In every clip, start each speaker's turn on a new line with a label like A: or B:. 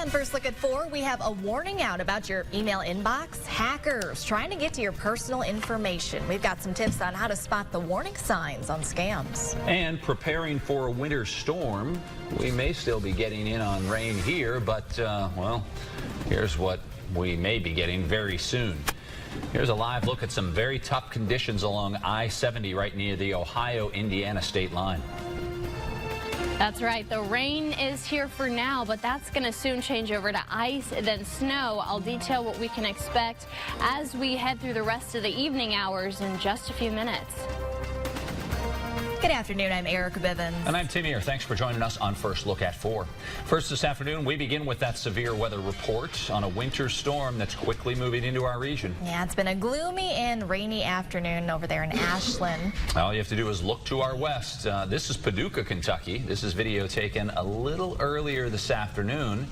A: And first look at 4, we have a warning out about your email inbox. Hackers trying to get to your personal information. We've got some tips on how to spot the warning signs on scams.
B: And preparing for a winter storm. We may still be getting in on rain here, but, well, here's what we may be getting very soon. Here's a live look at some very tough conditions along I-70 right near the Ohio-Indiana state line.
C: That's right. The rain is here for now, but that's going to soon change over to ice and then snow. I'll detail what we can expect as we head through the rest of the evening hours in just a few minutes.
A: Good afternoon, I'm Erica Bivens.
B: And I'm Tim here. Thanks for joining us on First Look at 4. First this afternoon, we begin with that severe weather report on a winter storm that's quickly moving into our region.
A: Yeah, it's been a gloomy and rainy afternoon over there in Ashland.
B: All you have to do is look to our west. This is Paducah, Kentucky. This is video taken a little earlier this afternoon,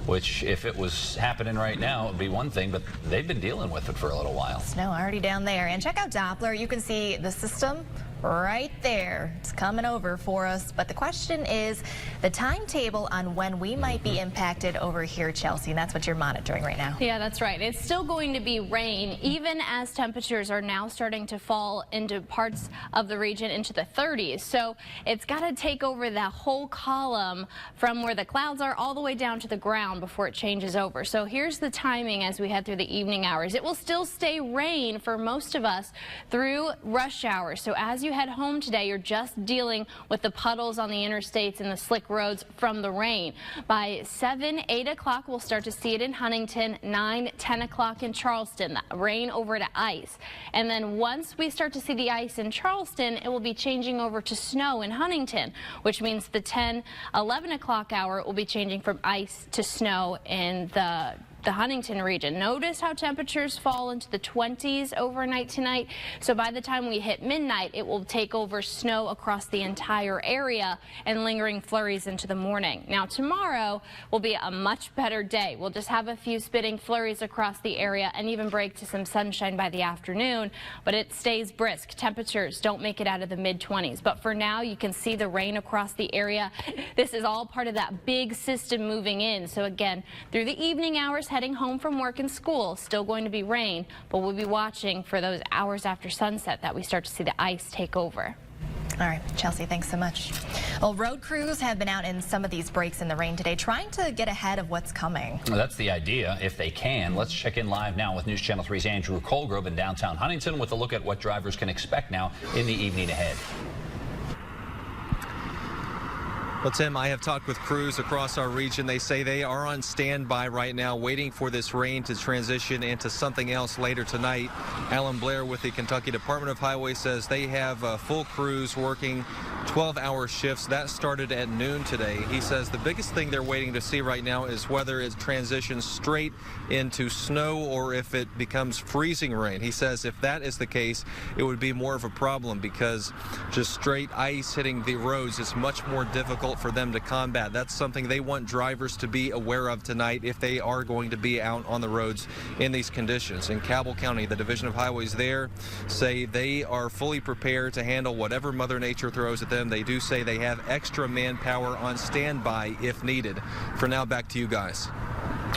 B: which if it was happening right now, it would be one thing, but they've been dealing with it for a little while.
A: Snow already down there. And check out Doppler. You can see the system right there. It's coming over for us. But the question is the timetable on when we might be impacted over here, Chelsea. And that's what you're monitoring right now.
C: Yeah, that's right. It's still going to be rain, even as temperatures are now starting to fall into parts of the region into the 30s. So it's got to take over that whole column from where the clouds are all the way down to the ground before it changes over. So here's the timing as we head through the evening hours. It will still stay rain for most of us through rush hours. So as you head home today, you're just dealing with the puddles on the interstates and the slick roads from the rain. By 7, 8 o'clock, we'll start to see it in Huntington. 9, 10 o'clock in Charleston, rain over to ice. And then once we start to see the ice in Charleston, it will be changing over to snow in Huntington, which means the 10, 11 o'clock hour will be changing from ice to snow in the Huntington region. Notice how temperatures fall into the 20s overnight tonight. So by the time we hit midnight, it will take over snow across the entire area and lingering flurries into the morning. Now tomorrow will be a much better day. We'll just have a few spitting flurries across the area and even break to some sunshine by the afternoon, but it stays brisk. Temperatures don't make it out of the mid-20s. But for now, you can see the rain across the area. This is all part of that big system moving in. So again, through the evening hours, heading home from work and school, still going to be rain, but we'll be watching for those hours after sunset that we start to see the ice take over.
A: All right, Chelsea, thanks so much. Well, road crews have been out in some of these breaks in the rain today, trying to get ahead of what's coming.
B: Well, that's the idea, if they can. Let's check in live now with News Channel 3's Andrew Colgrove in downtown Huntington with a look at what drivers can expect now in the evening ahead.
D: Well, Tim, I have talked with crews across our region. They say they are on standby right now, waiting for this rain to transition into something else later tonight. Alan Blair with the Kentucky Department of Highways says they have full crews working 12-hour shifts. That started at noon today. He says the biggest thing they're waiting to see right now is whether it transitions straight into snow or if it becomes freezing rain. He says if that is the case, it would be more of a problem because just straight ice hitting the roads is much more difficult for them to combat. That's something they want drivers to be aware of tonight if they are going to be out on the roads in these conditions. In Cabell County, the Division of Highways there say they are fully prepared to handle whatever Mother Nature throws at them. They do say they have extra manpower on standby if needed. For now, back to you guys.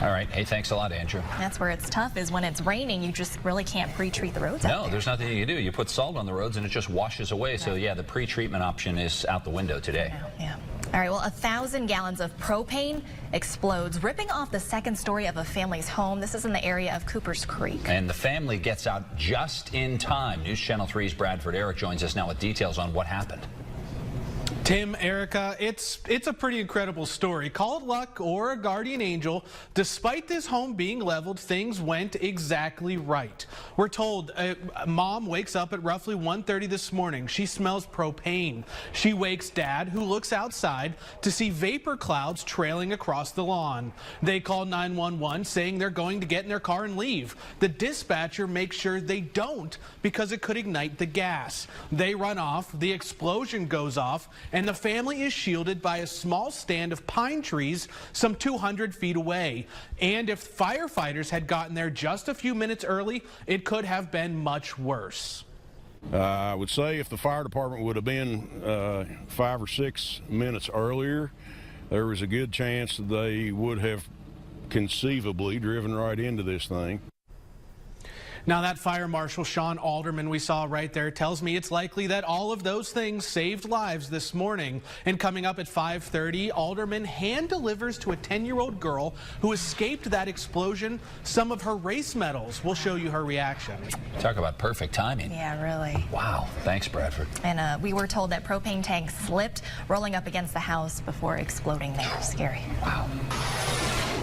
B: All right. Hey, thanks a lot, Andrew.
A: That's where it's tough, is when it's raining, you just really can't pre-treat the roads out there.
B: No, there's nothing you can do. You put salt on the roads and it just washes away. Right. So, yeah, the pre-treatment option is out the window today.
A: Yeah. All right, well, 1,000 gallons of propane explodes, ripping off the second story of a family's home. This is in the area of Cooper's Creek.
B: And the family gets out just in time. News Channel 3's Bradford Eric joins us now with details on what happened.
E: Tim, Erica, it's a pretty incredible story. Call it luck or a guardian angel. Despite this home being leveled, things went exactly right. We're told mom wakes up at roughly 1:30 this morning. She smells propane. She wakes dad, who looks outside to see vapor clouds trailing across the lawn. They call 911 saying they're going to get in their car and leave. The dispatcher makes sure they don't because it could ignite the gas. They run off, the explosion goes off, and the family is shielded by a small stand of pine trees some 200 feet away. And if firefighters had gotten there just a few minutes early, it could have been much worse.
F: I would say if the fire department would have been 5 or 6 minutes earlier, there was a good chance that they would have conceivably driven right into this thing.
E: Now, that Fire Marshal Sean Alderman we saw right there tells me it's likely that all of those things saved lives this morning. And coming up at 5:30, Alderman hand delivers to a 10-year-old girl who escaped that explosion some of her race medals. We'll show you her reaction.
B: Talk about perfect timing.
A: Yeah, really.
B: Wow. Thanks, Bradford.
A: And we were told that propane tank slipped, rolling up against the house before exploding there. Scary.
B: Wow.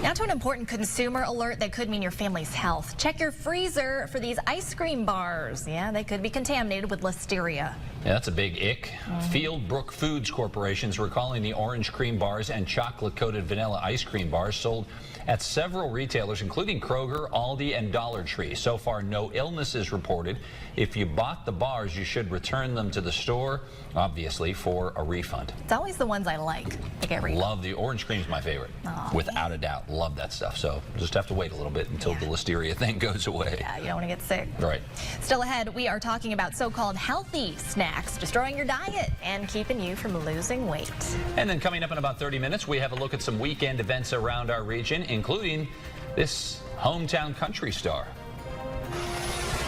A: Now to an important consumer alert that could mean your family's health. Check your freezer for these ice cream bars. Yeah, they could be contaminated with listeria.
B: Yeah, that's a big ick. Fieldbrook Foods Corporation is recalling the orange cream bars and chocolate-coated vanilla ice cream bars sold at several retailers, including Kroger, Aldi, and Dollar Tree. So far, no illnesses reported. If you bought the bars, you should return them to the store, obviously, for a refund.
A: It's always the ones I like. I get refund.
B: Love the orange cream's my favorite, without a doubt. Love that stuff. So just have to wait a little bit until the listeria thing goes away.
A: Yeah, you don't want to get sick.
B: Right.
A: Still ahead, we are talking about so-called healthy snacks, destroying your diet and keeping you from losing weight.
B: And then coming up in about 30 minutes, we have a look at some weekend events around our region, including this hometown country star.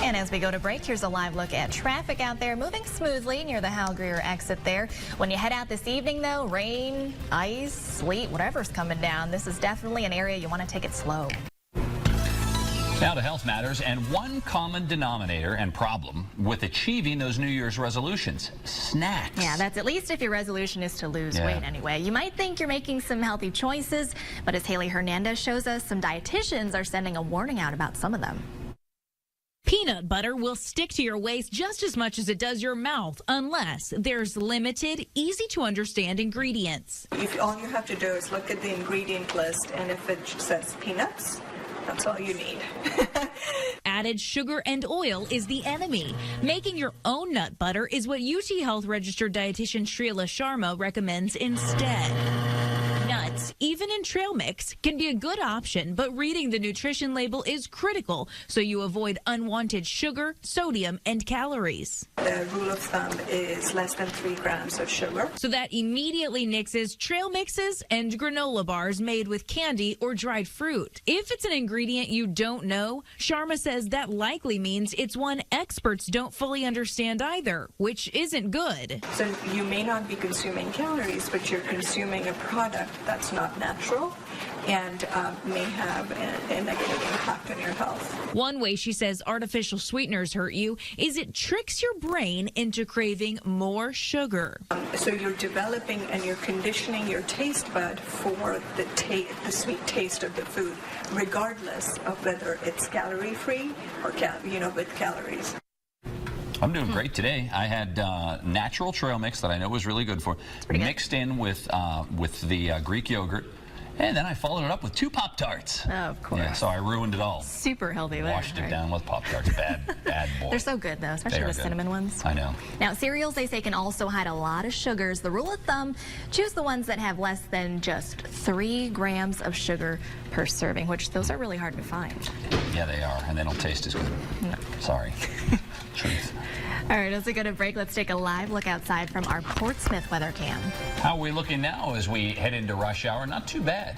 A: And as we go to break, here's a live look at traffic out there, moving smoothly near the Hal Greer exit there. When you head out this evening, though, rain, ice, sleet, whatever's coming down, this is definitely an area you want to take it slow.
B: Now to health matters, and one common denominator and problem with achieving those New Year's resolutions: snacks.
A: Yeah, that's at least if your resolution is to lose weight anyway. You might think you're making some healthy choices, but as Haley Hernandez shows us, some dietitians are sending a warning out about some of them.
G: Peanut butter will stick to your waist just as much as it does your mouth unless there's limited, easy to understand ingredients.
H: If all you have to do is look at the ingredient list, and if it says peanuts, that's all you need.
G: Added sugar and oil is the enemy. Making your own nut butter is what UT Health registered dietitian Shrila Sharma recommends instead. Nuts, even in trail mix, can be a good option, but reading the nutrition label is critical so you avoid unwanted sugar, sodium, and calories.
H: The rule of thumb is less than 3 grams of sugar.
G: So that immediately nixes trail mixes and granola bars made with candy or dried fruit. If it's an ingredient you don't know, Sharma says that likely means it's one experts don't fully understand either, which isn't good.
H: So you may not be consuming calories, but you're consuming a product that's not natural and may have a negative impact on your health.
G: One way she says artificial sweeteners hurt you is it tricks your brain into craving more sugar.
H: So you're developing and you're conditioning your taste bud for the sweet taste of the food, regardless of whether it's calorie-free or with calories.
B: I'm doing great today. I had natural trail mix that I know was really good for, mixed in with the Greek yogurt, and then I followed it up with 2 Pop-Tarts.
A: Oh, of course.
B: Yeah, so I ruined it all.
A: Super healthy there.
B: Washed it down with Pop-Tarts. Bad boy.
A: They're so good, though, especially the cinnamon ones.
B: I know.
A: Now, cereals, they say, can also hide a lot of sugars. The rule of thumb, choose the ones that have less than just 3 grams of sugar per serving, which those are really hard to find.
B: Yeah, they are, and they don't taste as good.
A: No.
B: Sorry. Truth.
A: All right, as we go to break, let's take a live look outside from our Portsmouth weather cam.
B: How are we looking now as we head into rush hour? Not too bad.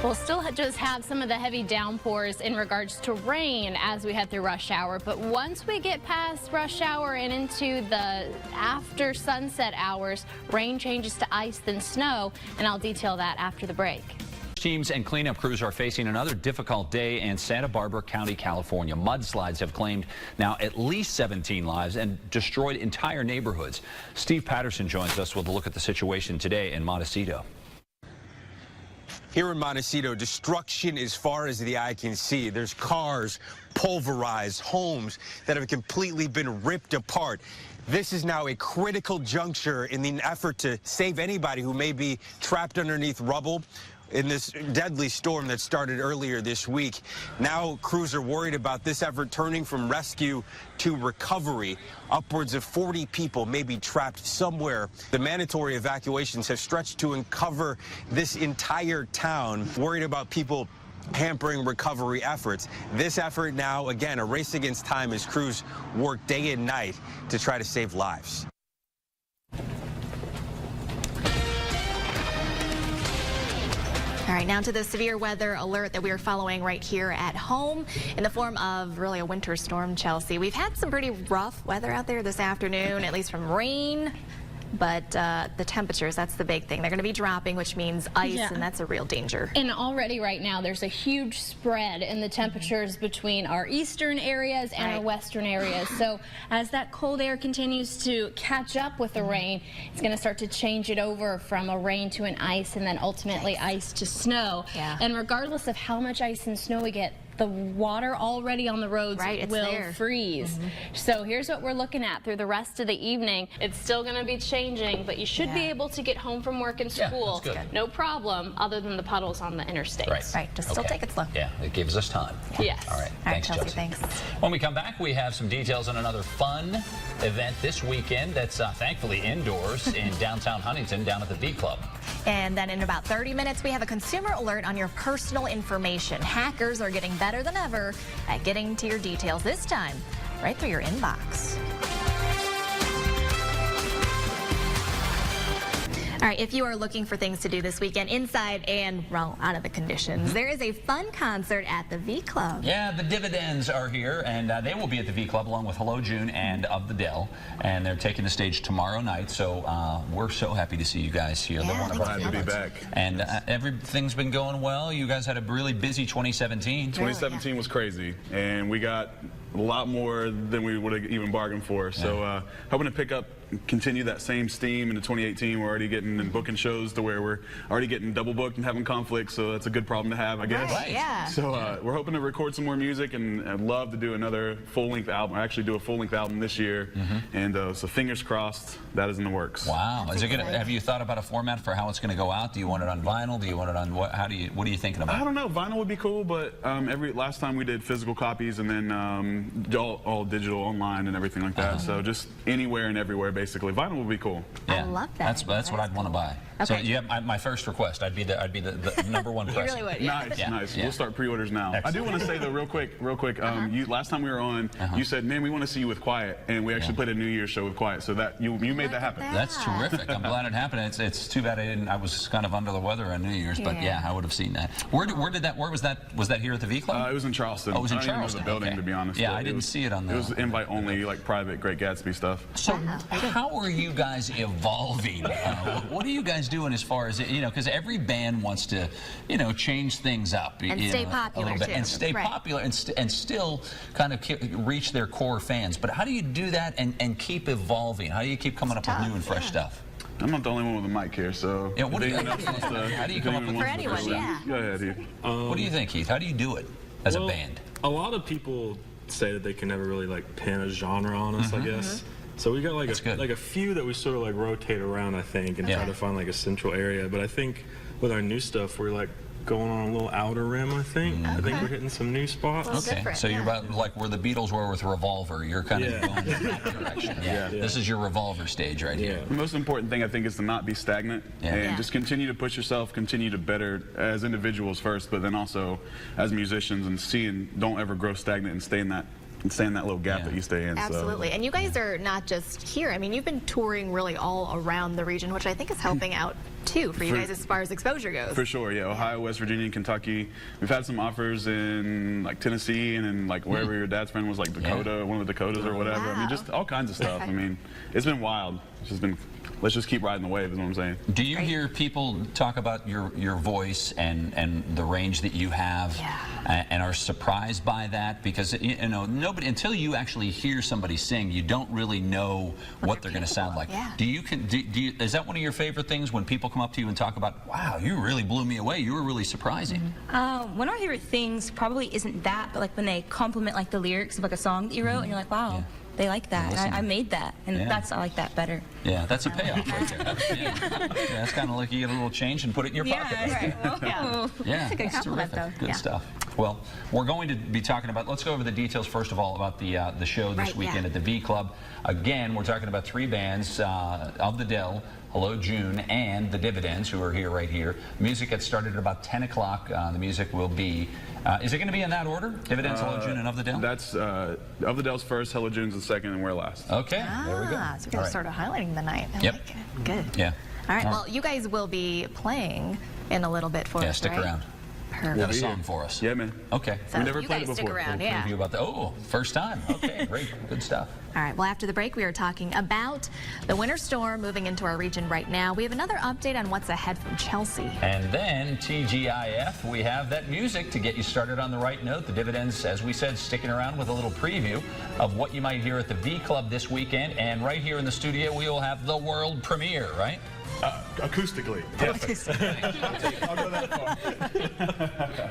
C: We'll still just have some of the heavy downpours in regards to rain as we head through rush hour. But once we get past rush hour and into the after sunset hours, rain changes to ice then snow, and I'll detail that after the break.
B: Teams and cleanup crews are facing another difficult day in Santa Barbara County, California. Mudslides have claimed now at least 17 lives and destroyed entire neighborhoods. Steve Patterson joins us with a look at the situation today in Montecito.
I: Here in Montecito, destruction as far as the eye can see. There's cars, pulverized, homes that have completely been ripped apart. This is now a critical juncture in the effort to save anybody who may be trapped underneath rubble in this deadly storm that started earlier this week. Now crews are worried about this effort turning from rescue to recovery. Upwards of 40 people may be trapped somewhere. The mandatory evacuations have stretched to uncover this entire town, worried about people hampering recovery efforts. This effort now, again, a race against time as crews work day and night to try to save lives.
A: All right, now to the severe weather alert that we are following right here at home in the form of really a winter storm, Chelsea. We've had some pretty rough weather out there this afternoon, at least from rain. But the temperatures, that's the big thing. They're going to be dropping, which means ice, and that's a real danger.
C: And already right now, there's a huge spread in the temperatures between our eastern areas and our western areas. So as that cold air continues to catch up with the rain, it's going to start to change it over from a rain to an ice, and then ultimately ice to snow. And regardless of how much ice and snow we get, the water already on the roads will freeze. So here's what we're looking at through the rest of the evening. It's still going to be changing, but you should be able to get home from work and school. No problem, other than the puddles on the interstate.
A: Right, just still take it slow.
B: Yeah, it gives us time.
C: Yes.
B: All right, thanks,
A: Chelsea.
B: Thanks. When we come back, we have some details on another fun event this weekend that's thankfully indoors in downtown Huntington, down at the V Club.
A: And then in about 30 minutes, we have a consumer alert on your personal information. Hackers are getting better than ever at getting to your details, this time right through your inbox. All right, if you are looking for things to do this weekend, inside and, well, out of the conditions, there is a fun concert at the V Club.
B: Yeah, the Dividends are here, and they will be at the V Club along with Hello June and Of the Dell, and they're taking the stage tomorrow night, so we're so happy to see you guys here.
J: They're one of our to be back.
B: And everything's been going well. You guys had a really busy 2017.
J: 2017 was crazy, and we got a lot more than we would have even bargained for. So hoping to pick up, continue that same steam into 2018. We're already getting and booking shows to where we're already getting double booked and having conflicts, so that's a good problem to have, I guess. So we're hoping to record some more music, and I'd love to do another full-length album. I actually do a full-length album this year, and so fingers crossed that is in the works.
B: Wow. Is it gonna, have you thought about a format for how it's going to go out? Do you want it on vinyl? Do you want it on what? What are you thinking about?
J: I don't know. Vinyl would be cool, but last time we did physical copies, and then all digital online and everything like that. So just anywhere and everywhere, basically. Vinyl would be cool.
A: I love that.
B: That's what I'd want to buy. So yeah, my first request, I'd be the number one person.
A: You really would.
J: Nice. We'll start pre-orders now. Excellent. I do want to say though, real quick. Last time we were on, you said, "Man, we want to see you with Quiet," and we actually played a New Year's show with Quiet. So that you made that happen.
B: That's terrific. I'm glad it happened. It's too bad I was kind of under the weather on New Year's, but yeah, I would have seen that. Where was that? Was that here at the V Club?
J: It was in Charleston.
B: Oh, it was in
J: I don't
B: Charleston.
J: Even know the building, to be honest.
B: Yeah, I didn't see it on the.
J: It was invite only, like private Great Gatsby stuff.
B: So how are you guys evolving? What are you guys doing as far as because every band wants to change things up
A: and stay popular
B: a little bit,
A: too.
B: and stay popular and still kind of reach their core fans. But how do you do that and keep evolving? How do you keep coming up with new and fresh stuff?
J: I'm not the only one with a mic here, so
B: how do you come up with
A: for anyone?
J: Go ahead, Heath.
B: What do you think, Heath? How do you do it as a band?
K: A lot of people say that they can never really pin a genre on us, I guess. So we got a few that we sort of rotate around, I think, and try to find a central area. But I think with our new stuff, we're going on a little outer rim, I think. I think we're hitting some new spots.
B: Okay, so you're about where the Beatles were with Revolver. You're kind of going in that direction. This is your Revolver stage right here.
J: The most important thing, I think, is to not be stagnant and just continue to push yourself, continue to better as individuals first, but then also as musicians, and don't ever grow stagnant and stay in that little gap that you stay in.
A: Absolutely. And you guys are not just here. I mean, you've been touring really all around the region, which I think is helping out too for you guys as far as exposure goes.
J: For sure, yeah. Ohio, West Virginia, and Kentucky. We've had some offers in Tennessee and in wherever your dad's friend was, Dakota, one of the Dakotas or whatever. I mean, just all kinds of stuff. I mean, it's been wild. It's just been. Let's just keep riding the wave, is what I'm saying.
B: Do you hear people talk about your voice and the range that you have, and are surprised by that? Because nobody, until you actually hear somebody sing, you don't really know what they're going to sound like. Is that one of your favorite things when people come up to you and talk about, wow, you really blew me away, you were really surprising?
L: One of my favorite things probably isn't that, but when they compliment the lyrics of a song that you wrote, and you're like, wow. They like that. I made that, and I like that better.
B: Yeah, that's a payoff right there. That's kind of like you get a little change and put it in your pocket.
A: That's a good compliment, though.
B: Good stuff. Well, we're going to be talking about, let's go over the details first of all about the show this weekend at the V Club. Again, we're talking about 3 bands, Of the Dell, Hello June, and the Dividends, who are here right here. Music gets started at about 10 o'clock. The music will be, is it going to be in that order? Dividends, Hello June, and Of the Dell?
J: That's, Of the Dell's first, Hello June's the second, and we're last.
B: Okay, there we go.
A: So we're going to start highlighting the night. I like it. Good.
B: Yeah.
A: All right, well, you guys will be playing in a little bit for us,
B: Yeah, stick
A: right?
B: around.
A: Perfect.
B: Got a song for us.
J: Yeah, man.
B: Okay.
A: So
J: We never
A: you
J: played
A: guys
J: it
A: stick
J: before.
A: around,
B: Little
A: yeah.
B: preview about first time. Okay, great. Good stuff.
A: All right, well, after the break, we are talking about the winter storm moving into our region right now. We have another update on what's ahead from Chelsea.
B: And then TGIF, we have that music to get you started on the right note. The Dividends, as we said, sticking around with a little preview of what you might hear at the V Club this weekend. And right here in the studio, we will have the world premiere, right?
J: Acoustically. I'll go that far.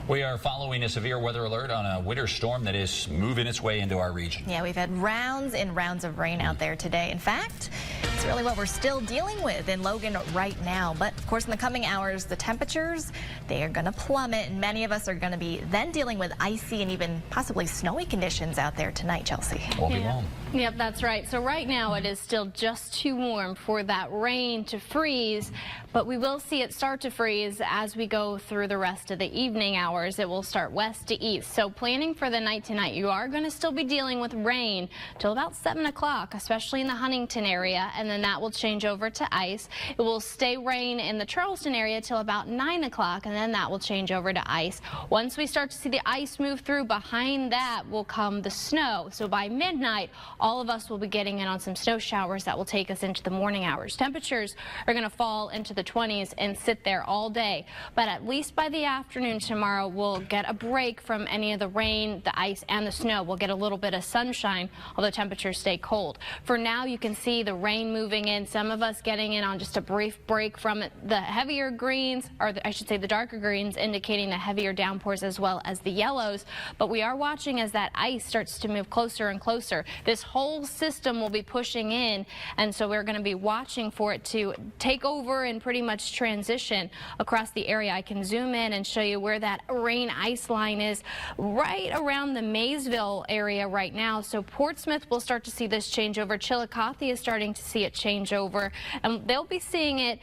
B: We are following a severe weather alert on a winter storm that is moving its way into our region.
A: Yeah, we've had rounds and rounds of rain out there today. In fact, it's really what we're still dealing with in Logan right now. But of course, in the coming hours, the temperatures, they are going to plummet, and many of us are going to be then dealing with icy and even possibly snowy conditions out there tonight, Chelsea.
B: Won't be long.
C: Yep, that's right. So right now it is still just too warm for that rain to freeze, but we will see it start to freeze as we go through the rest of the evening hours. It will start west to east. So planning for the night tonight, you are going to still be dealing with rain till about 7 o'clock, especially in the Huntington area, and then that will change over to ice. It will stay rain in the Charleston area till about 9 o'clock, and then that will change over to ice. Once we start to see the ice move through, behind that will come the snow. So by midnight, all of us will be getting in on some snow showers that will take us into the morning hours. Temperatures are going to fall into the 20s and sit there all day. But at least by the afternoon tomorrow, we'll get a break from any of the rain, the ice, and the snow. We'll get a little bit of sunshine, although temperatures stay cold. For now, you can see the rain moving in. Some of us getting in on just a brief break from it. The heavier greens, or I should say the darker greens, indicating the heavier downpours as well as the yellows. But we are watching as that ice starts to move closer and closer. This whole system will be pushing in, and so we're going to be watching for it to take over and pretty much transition across the area. I can zoom in and show you where that rain ice line is right around the Maysville area right now. So Portsmouth will start to see this change over. Chillicothe is starting to see it change over, and they'll be seeing it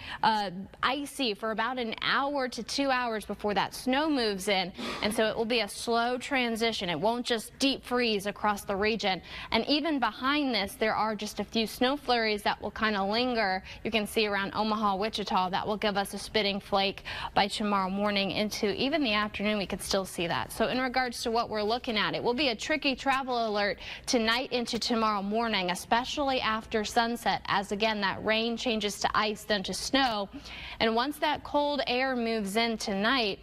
C: icy for about an hour to 2 hours before that snow moves in, and so it will be a slow transition. It won't just deep freeze across the region. And even behind this, there are just a few snow flurries that will kind of linger. You can see around Omaha, Wichita, that will give us a spitting flake by tomorrow morning into even the afternoon. We could still see that. So in regards to what we're looking at, it will be a tricky travel alert tonight into tomorrow morning, especially after sunset, as again that rain changes to ice, then to snow. And once that cold air moves in tonight,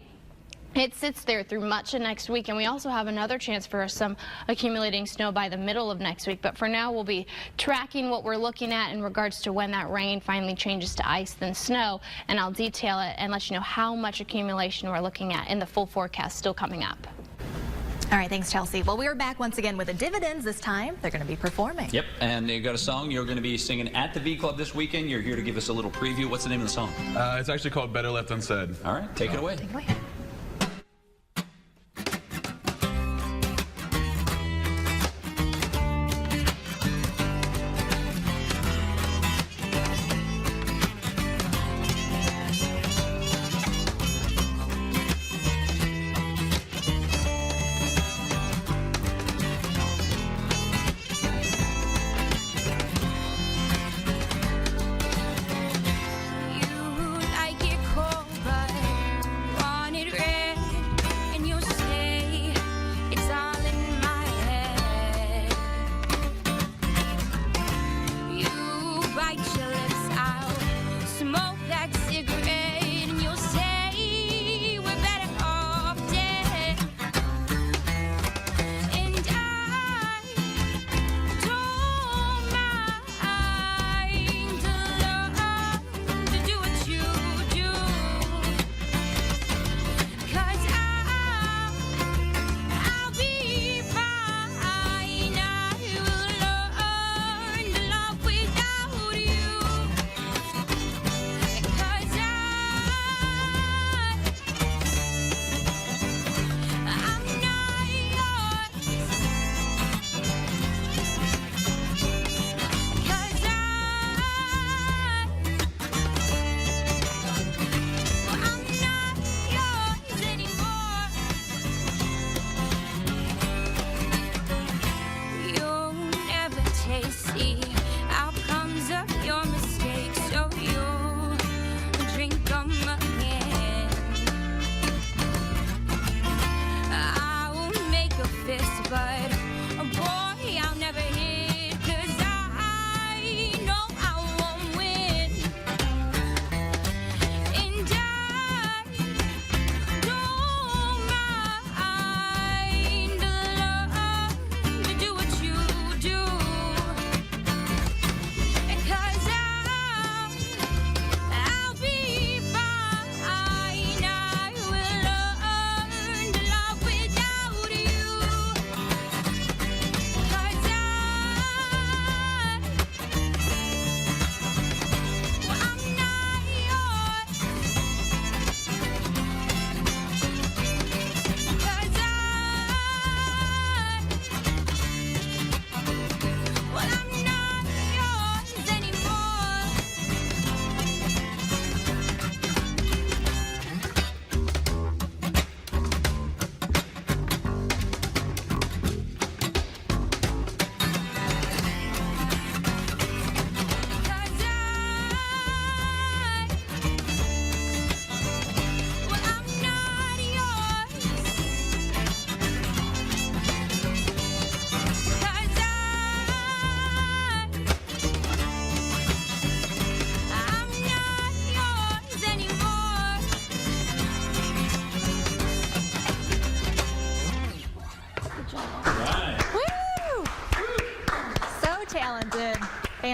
C: it sits there through much of next week, and we also have another chance for some accumulating snow by the middle of next week. But for now, we'll be tracking what we're looking at in regards to when that rain finally changes to ice, then snow, and I'll detail it and let you know how much accumulation we're looking at in the full forecast still coming up.
A: All right, thanks, Chelsea. Well, we are back once again with the Dividends. This time, they're going to be performing.
B: Yep, and you got a song you're going to be singing at the V Club this weekend. You're here to give us a little preview. What's the name of the song?
J: It's actually called Better Left Unsaid.
B: All right, take it away.
A: Take it away.
M: You like it cold, but want it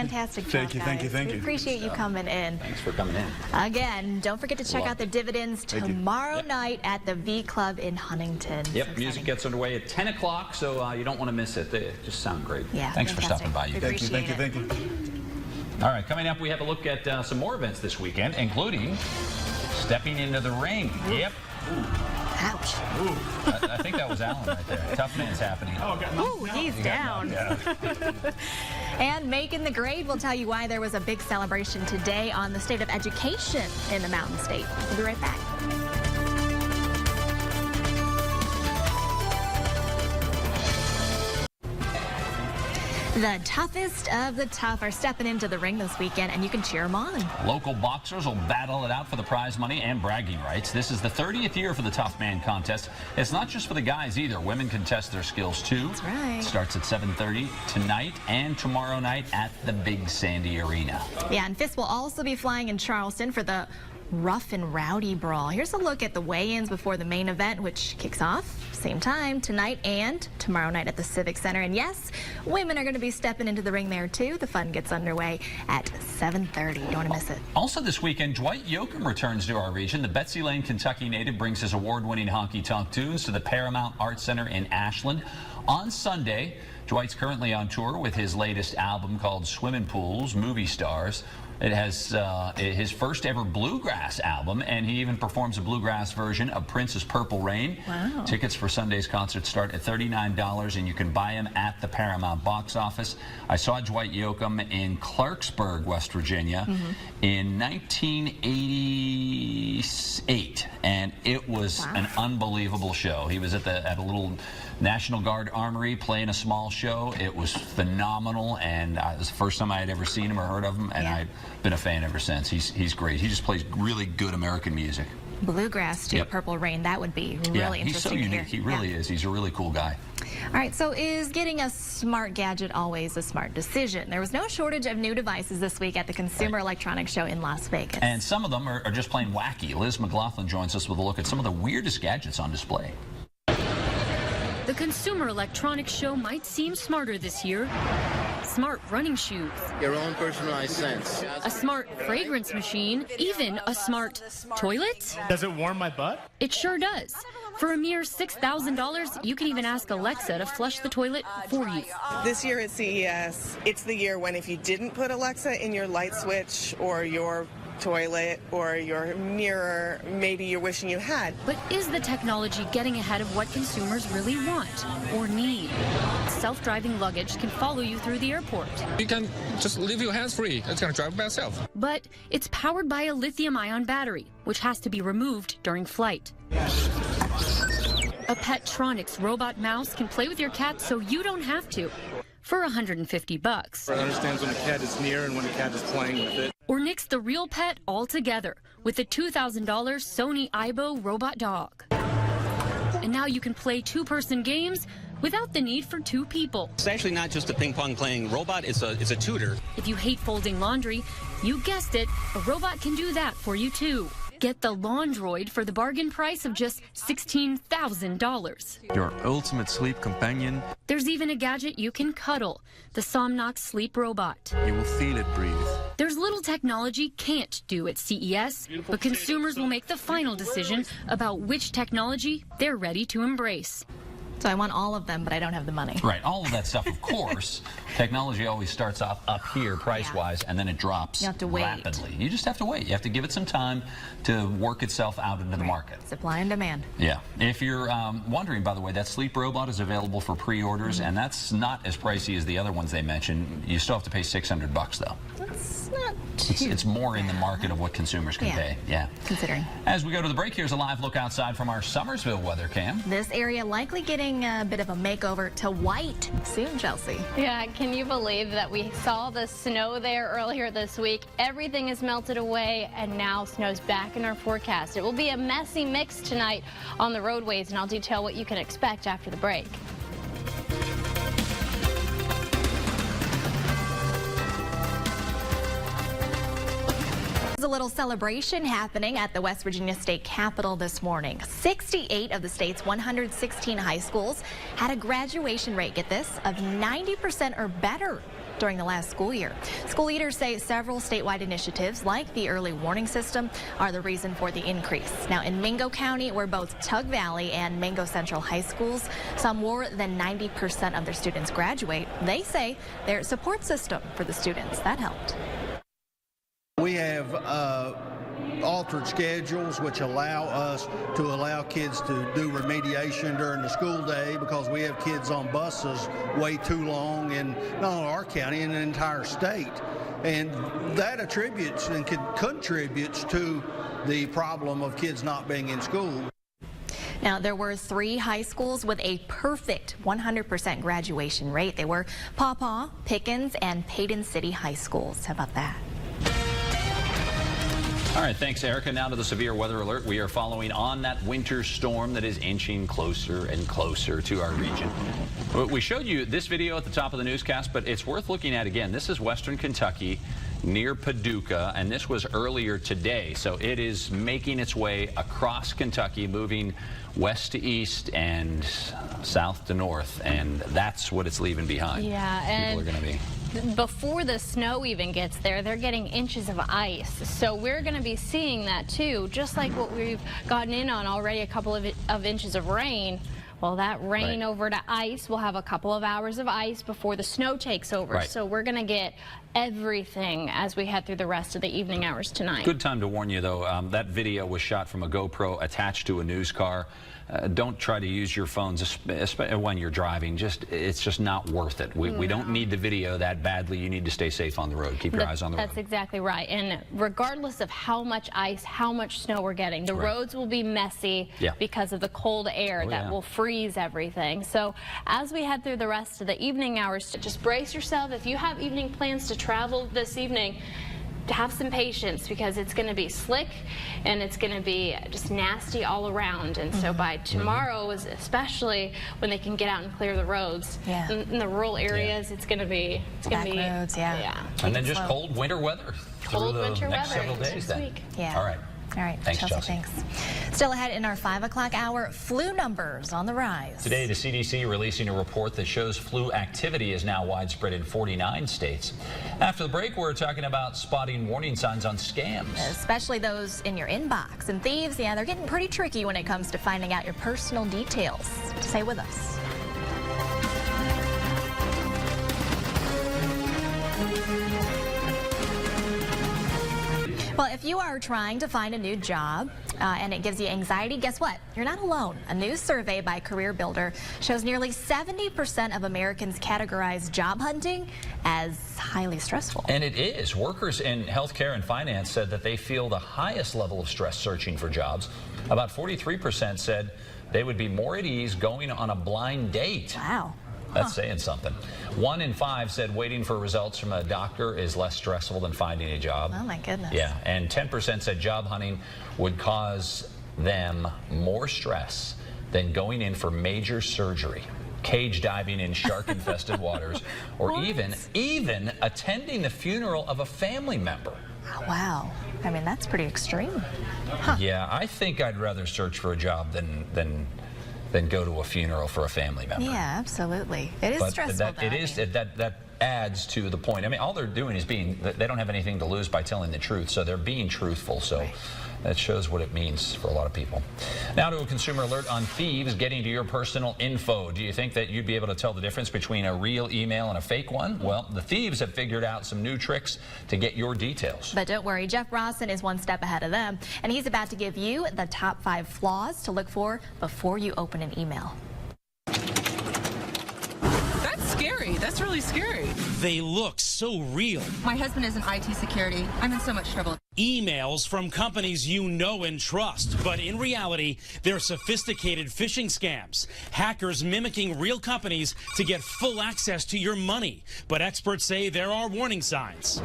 A: fantastic job,
J: Thank you, thank you,
A: guys.
J: thank
A: We
J: you.
A: appreciate you coming in.
B: Thanks for coming in.
A: Again, don't forget to check out the dividends tomorrow night at the V Club in Huntington.
B: Yep,
A: So
B: music
A: exciting.
B: gets underway at 10 o'clock, so you don't want to miss it. They just sound great.
A: Yeah,
B: Thanks for
A: fantastic.
B: stopping by, you guys.
A: Appreciate it.
J: Thank you.
B: All right, coming up, we have a look at some more events this weekend, including stepping into the ring. Yep.
A: Ouch.
B: I think that was Alan right there. Tough man's happening.
A: Ooh, he's down. And making the grade will tell you why there was a big celebration today on the state of education in the Mountain State. We'll be right back. The toughest of the tough are stepping into the ring this weekend, and you can cheer them on.
B: Local boxers will battle it out for the prize money and bragging rights. This is the 30th year for the Tough Man contest. It's not just for the guys either. Women can test their skills too.
A: That's right.
B: It starts at 7:30 tonight and tomorrow night at the Big Sandy Arena.
A: Yeah, and fists will also be flying in Charleston for the Rough and Rowdy Brawl. Here's a look at the weigh-ins before the main event, which kicks off same time tonight and tomorrow night at the Civic Center. And yes, women are going to be stepping into the ring there too. The fun gets underway at 7:30. You don't want to miss it.
B: Also this weekend, Dwight Yoakam returns to our region. The Betsy Lane, Kentucky native brings his award-winning honky-tonk tunes to the Paramount Arts Center in Ashland. On Sunday, Dwight's currently on tour with his latest album called Swimming Pools, Movie Stars. It has his first ever bluegrass album, and he even performs a bluegrass version of Prince's Purple Rain.
A: Wow.
B: Tickets for Sunday's concert start at $39, and you can buy them at the Paramount box office. I saw Dwight Yoakam in Clarksburg, West Virginia in 1988, and it was an unbelievable show. He was at a little National Guard Armory playing a small show. It was phenomenal, and it was the first time I had ever seen him or heard of him, and I've been a fan ever since. He's great. He just plays really good American music.
A: Bluegrass to Purple Rain. That would be really
B: he's so
A: interesting to
B: unique.
A: hear.
B: He really is. He's a really cool guy.
A: All right, so is getting a smart gadget always a smart decision? There was no shortage of new devices this week at the Consumer Electronics Show in Las Vegas.
B: And some of them are just plain wacky. Liz McLaughlin joins us with a look at some of the weirdest gadgets on display.
M: The Consumer Electronics Show might seem smarter this year. Smart running shoes.
N: Your own personalized sense.
M: A smart fragrance machine. Even a smart toilet.
O: Does it warm my butt?
M: It sure does. For a mere $6,000, you can even ask Alexa to flush the toilet for you.
P: This year at CES, it's the year when if you didn't put Alexa in your light switch or your toilet or your mirror, maybe you're wishing you had.
M: But is the technology getting ahead of what consumers really want or need? Self-driving luggage can follow you through the airport.
Q: You can just leave your hands free. It's going to drive by itself.
M: But it's powered by a lithium-ion battery, which has to be removed during flight. A Pettronics robot mouse can play with your cat so you don't have to. For $150.
O: It understands when a cat is near and when a cat is playing with it.
M: Or nix the real pet altogether with the $2,000 Sony Aibo robot dog. And now you can play two-person games without the need for two people.
R: It's actually not just a ping-pong playing robot, it's a tutor.
M: If you hate folding laundry, you guessed it, a robot can do that for you too. Get the Laundroid for the bargain price of just $16,000.
S: Your ultimate sleep companion.
M: There's even a gadget you can cuddle, the Somnox Sleep Robot.
S: You will feel it breathe.
M: There's little technology can't do at CES, but consumers will make the final decision about which technology they're ready to embrace.
A: So I want all of them, but I don't have the money.
B: Right, all of that stuff, of course. Technology always starts off up here price-wise, and then it drops
A: You have to wait.
B: rapidly. You just have to wait. You have to give it some time to work itself out into the market.
A: Supply and demand.
B: Yeah. If you're wondering, by the way, that sleep robot is available for pre-orders, and that's not as pricey as the other ones they mentioned. You still have to pay $600 though.
A: That's not too
B: It's more in the market of what consumers can pay. Yeah.
A: Considering.
B: As we go to the break, here's a live look outside from our Summersville weather cam.
A: This area likely getting a bit of a makeover to white soon, Chelsea.
C: Yeah, can you believe that we saw the snow there earlier this week? Everything has melted away, and now snow's back in our forecast. It will be a messy mix tonight on the roadways, and I'll detail what you can expect after the break.
A: There's a little celebration happening at the West Virginia State Capitol this morning. 68 of the state's 116 high schools had a graduation rate, get this, of 90% or better. during the last school year. School leaders say several statewide initiatives like the early warning system are the reason for the increase. Now in Mingo County, where both Tug Valley and Mingo Central High Schools saw more than 90% of their students graduate, they say their support system for the students, that helped.
T: We have altered schedules which allow kids to do remediation during the school day, because we have kids on buses way too long in not only our county, in the entire state. And that attributes and contributes to the problem of kids not being in school.
A: Now, there were 3 high schools with a perfect 100% graduation rate. They were Paw Paw, Pickens, and Payton City High Schools. How about that?
B: All right, thanks, Erica. Now to the severe weather alert. We are following on that winter storm that is inching closer and closer to our region. We showed you this video at the top of the newscast, but it's worth looking at again. This is western Kentucky near Paducah, and this was earlier today. So it is making its way across Kentucky, moving west to east and south to north, and that's what it's leaving behind.
C: Yeah, and
B: people are going to be...
C: Before the snow even gets there, they're getting inches of ice. So we're going to be seeing that too, just like what we've gotten in on already, a couple of inches of rain. Well, that rain over to ice, we'll have a couple of hours of ice before the snow takes over.
B: Right.
C: So we're going to get everything as we head through the rest of the evening hours tonight.
B: Good time to warn you, though. That video was shot from a GoPro attached to a news car. Don't try to use your phones especially when you're driving. It's just not worth it. We don't need the video that badly. You need to stay safe on the road. Keep your eyes on the road.
C: That's exactly right. And regardless of how much ice, how much snow we're getting, the roads will be messy because of the cold air that will freeze everything. So as we head through the rest of the evening hours, just brace yourself. If you have evening plans to travel this evening, to have some patience, because it's going to be slick and it's going to be just nasty all around. And so by tomorrow, especially when they can get out and clear the roads in the rural areas, it's going to be
A: roads,
B: and then just cold winter weather
C: cold
B: through the
C: winter
B: next
C: weather
B: several days then.
C: week.
B: All right.
A: All right,
B: Thanks, Chelsea.
A: Thanks. Still ahead in our 5 o'clock hour, flu numbers on the rise.
B: Today, the CDC releasing a report that shows flu activity is now widespread in 49 states. After the break, we're talking about spotting warning signs on scams.
A: Especially those in your inbox. And thieves, they're getting pretty tricky when it comes to finding out your personal details. Stay with us. Well, if you are trying to find a new job and it gives you anxiety, guess what? You're not alone. A new survey by Career Builder shows nearly 70% of Americans categorize job hunting as highly stressful.
B: And it is. Workers in healthcare and finance said that they feel the highest level of stress searching for jobs. About 43% said they would be more at ease going on a blind date.
A: Wow.
B: That's saying something. 1 in 5 said waiting for results from a doctor is less stressful than finding a job.
A: Oh, my goodness.
B: Yeah, and 10% said job hunting would cause them more stress than going in for major surgery, cage diving in shark-infested waters, or even attending the funeral of a family member.
A: Wow. I mean, that's pretty extreme.
B: Yeah, I think I'd rather search for a job than go to a funeral for a family member.
A: Yeah, absolutely. It is stressful,
B: that adds to the point. I mean, all they're doing is they don't have anything to lose by telling the truth, so they're being truthful. So that shows what it means for a lot of people. Now to a consumer alert on thieves getting to your personal info. Do you think that you'd be able to tell the difference between a real email and a fake one? Well, the thieves have figured out some new tricks to get your details.
A: But don't worry, Jeff Rawson is one step ahead of them, and he's about to give you the top 5 flaws to look for before you open an email.
U: That's scary. That's really scary.
V: They look so real.
W: My husband is in IT security. I'm in so much trouble.
V: Emails from companies you know and trust, but in reality, they're sophisticated phishing scams. Hackers mimicking real companies to get full access to your money. But experts say there are warning signs.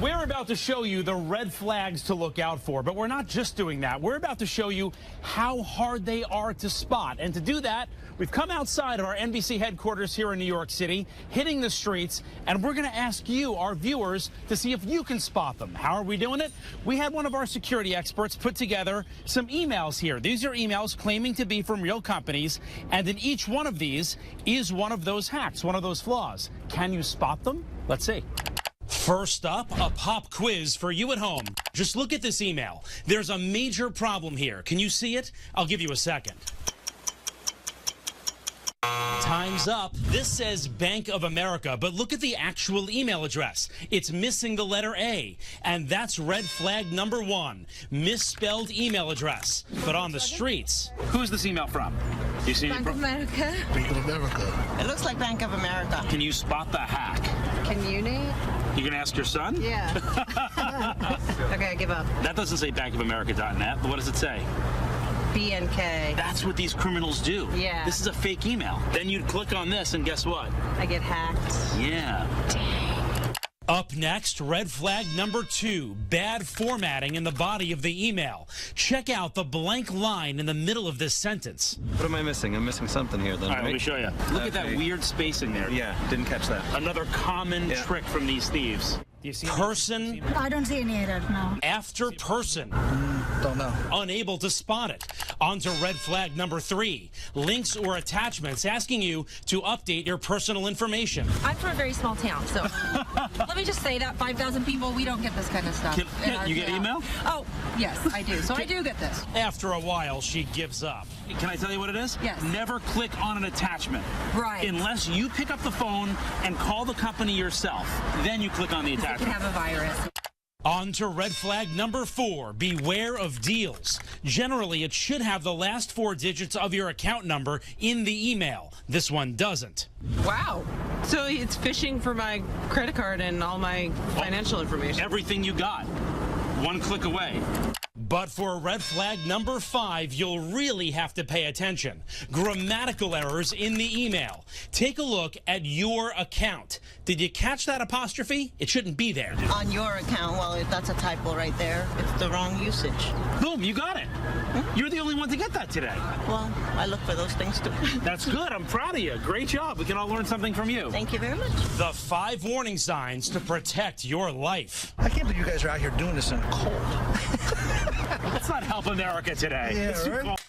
V: We're about to show you the red flags to look out for, but we're not just doing that. We're about to show you how hard they are to spot. And to do that, we've come outside of our NBC headquarters here in New York City, hitting the streets, and we're going to ask you, our viewers, to see if you can spot them. How are we doing it? We had one of our security experts put together some emails here. These are emails claiming to be from real companies, and in each one of these is one of those hacks, one of those flaws. Can you spot them? Let's see. First up, a pop quiz for you at home. Just look at this email. There's a major problem here. Can you see it? I'll give you a second. Time's up. This says Bank of America, but look at the actual email address. It's missing the letter A, and that's red flag number 1. Misspelled email address. But on the streets, who's this email from? You see
W: Bank of America.
S: Bank of America.
W: It looks like Bank of America.
V: Can you spot the hack?
W: Can you, Nate?
V: You gonna ask your son?
W: Yeah. Okay, I give up.
V: That doesn't say bankofamerica.net. What does it say?
W: BNK.
V: That's what these criminals do.
W: Yeah.
V: This is a fake email. Then you'd click on this, and guess what?
W: I get hacked.
V: Yeah. Up next, red flag number 2, bad formatting in the body of the email. Check out the blank line in the middle of this sentence.
S: What am I missing? I'm missing something here then,
V: All right, let me show you. Look at that
S: Okay.
V: weird spacing there.
S: Yeah, didn't catch that.
V: Another common trick from these thieves. Do you see person
W: I don't see any error now.
V: after person?
S: Don't know.
V: Unable to spot it. On to red flag number 3, links or attachments asking you to update your personal information.
W: I'm from a very small town, so let me just say that 5,000 people, we don't get this kind of stuff. in our
V: You get
W: town.
V: email?
W: Oh, yes, I do. So I do get this.
V: After a while, she gives up. Can I tell you what it is?
W: Yes.
V: Never click on an attachment.
W: Right.
V: Unless you pick up the phone and call the company yourself. Then you click on the
W: It
V: attachment.
W: can have a virus.
V: On to red flag number 4, beware of deals. Generally, it should have the last 4 digits of your account number in the email. This one doesn't.
U: Wow. So it's phishing for my credit card and all my financial information.
V: Everything you got. One click away. But for red flag number 5, you'll really have to pay attention. Grammatical errors in the email. Take a look at your account. Did you catch that apostrophe? It shouldn't be there.
W: On your account, well, that's a typo right there. It's the wrong usage.
V: Boom, you got it. You're the only one to get that today.
W: Well, I look for those things too.
V: That's good. I'm proud of you. Great job. We can all learn something from you.
W: Thank you very much.
V: The 5 warning signs to protect your life.
S: I can't believe you guys are out here doing this in the cold.
V: Let's not help America today.
S: Yeah,
V: It's too
S: right?
V: cold.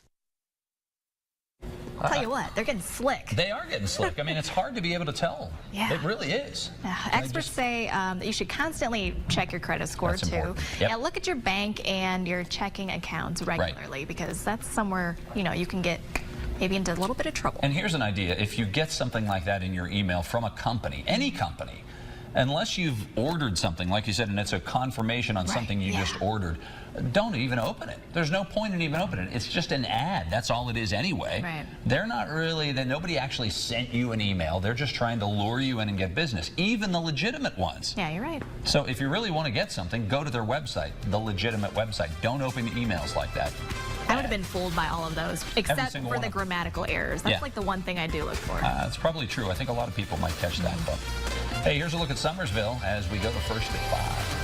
A: Tell you what, they're getting slick.
B: They are getting slick. I mean, it's hard to be able to tell.
A: Yeah.
B: It really is.
A: Experts say that you should constantly check your credit score
B: That's
A: too.
B: important. Yep.
A: And look at your bank and your checking accounts regularly because that's somewhere you can get maybe into a little bit of trouble.
B: And here's an idea. If you get something like that in your email from a company, any company, unless you've ordered something, like you said, and it's a confirmation on something you just ordered, don't even open it. There's no point in even opening it. It's just an ad. That's all it is anyway.
A: Right.
B: They're not really, nobody actually sent you an email. They're just trying to lure you in and get business, even the legitimate ones.
A: Yeah, you're right.
B: So if you really want to get something, go to their website, the legitimate website. Don't open emails like that.
A: I would have been fooled by all of those, except for the grammatical errors. That's like the one thing I do look for.
B: It's probably true. I think a lot of people might catch that. But hey, here's a look at Summersville as we go to first at 5.